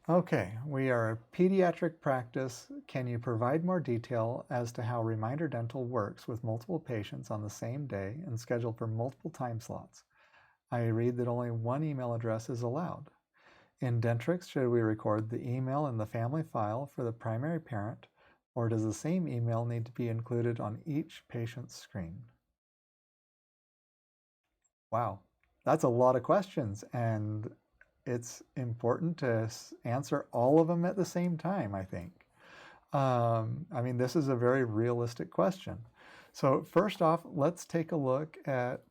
Okay, we are a pediatric practice. Can you provide more detail as to how ReminderDental works with multiple patients on the same day and scheduled for multiple time slots? I read that only one email address is allowed. In Dentrix, should we record the email in the family file for the primary parent, or does the same email need to be included on each patient's screen? Wow, that's a lot of questions, and it's important to answer all of them at the same time, I think. I mean, this is a very realistic question. So first off, let's take a look at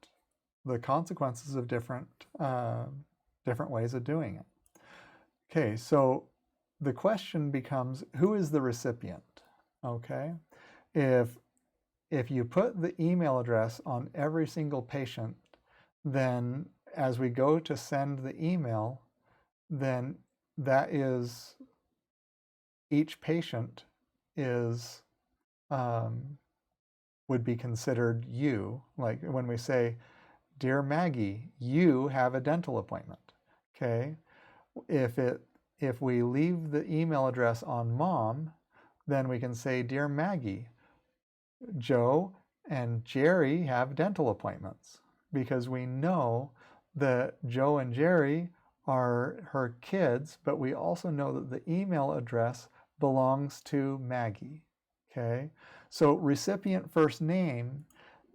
the consequences of different ways of doing it. Okay, so the question becomes, who is the recipient? Okay, if you put the email address on every single patient, then as we go to send the email, then that is, each patient is would be considered you. Like when we say, "Dear Maggie, you have a dental appointment." Okay, if we leave the email address on mom, then we can say, "Dear Maggie, Joe and Jerry have dental appointments," because we know that Joe and Jerry are her kids, but we also know that the email address belongs to Maggie. Okay, so recipient first name,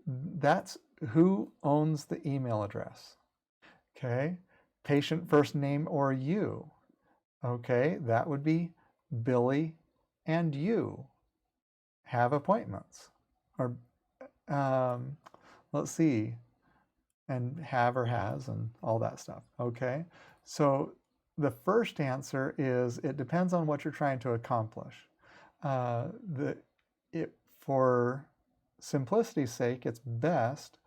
that's who owns the email address. Okay, patient first name or you. Okay, that would be Billy and you have appointments. Or let's see, and have or has and all that stuff. Okay, so the first answer is it depends on what you're trying to accomplish. For simplicity's sake, it's best,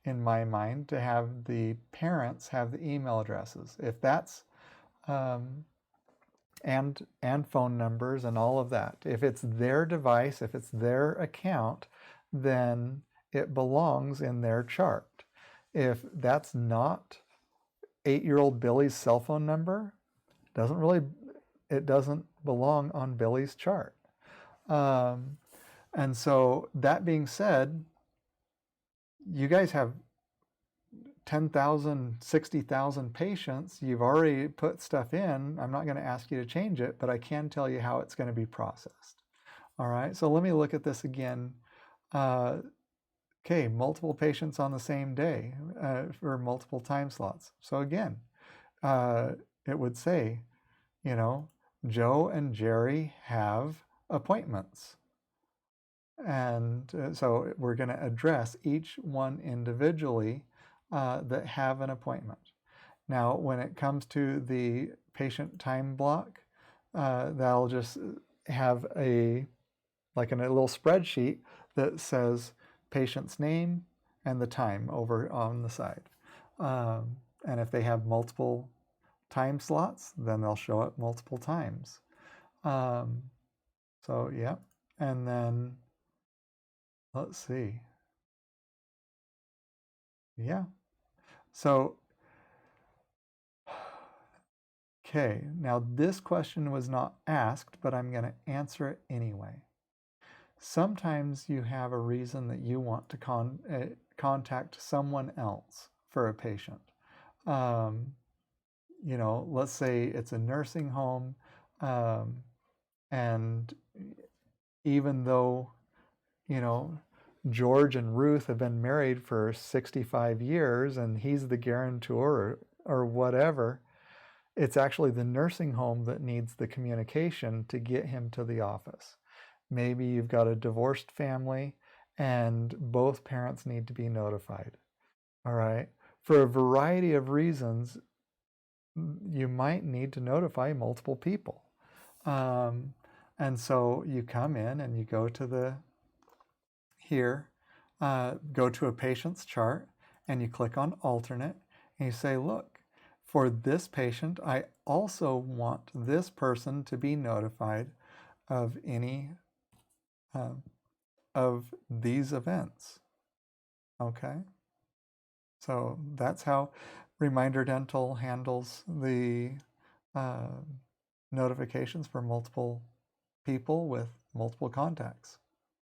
in my mind, to have the parents have the email addresses. If that's and phone numbers and all of that. If it's their device, if it's their account, then it belongs in their chart. If that's not 8-year-old Billy's cell phone number, it doesn't belong on Billy's chart. And so that being said, you guys have 10,000, 60,000 patients. You've already put stuff in. I'm not going to ask you to change it, but I can tell you how it's going to be processed. All right, so let me look at this again. Okay, multiple patients on the same day for multiple time slots. So again, it would say, Joe and Jerry have appointments. And so we're going to address each one individually that have an appointment. Now, when it comes to the patient time block, that'll just have a little spreadsheet that says patient's name and the time over on the side. And if they have multiple time slots, then they'll show up multiple times. So yeah, and then let's see. Yeah. So, okay, now this question was not asked, but I'm going to answer it anyway. Sometimes you have a reason that you want to contact someone else for a patient. Let's say it's a nursing home, and even though, George and Ruth have been married for 65 years and he's the guarantor or whatever, it's actually the nursing home that needs the communication to get him to the office. Maybe you've got a divorced family and both parents need to be notified. All right. For a variety of reasons, you might need to notify multiple people. And so you come in and you go to go to a patient's chart and you click on alternate and you say, look, for this patient, I also want this person to be notified of any of these events. Okay? So that's how ReminderDental handles the notifications for multiple people with multiple contacts.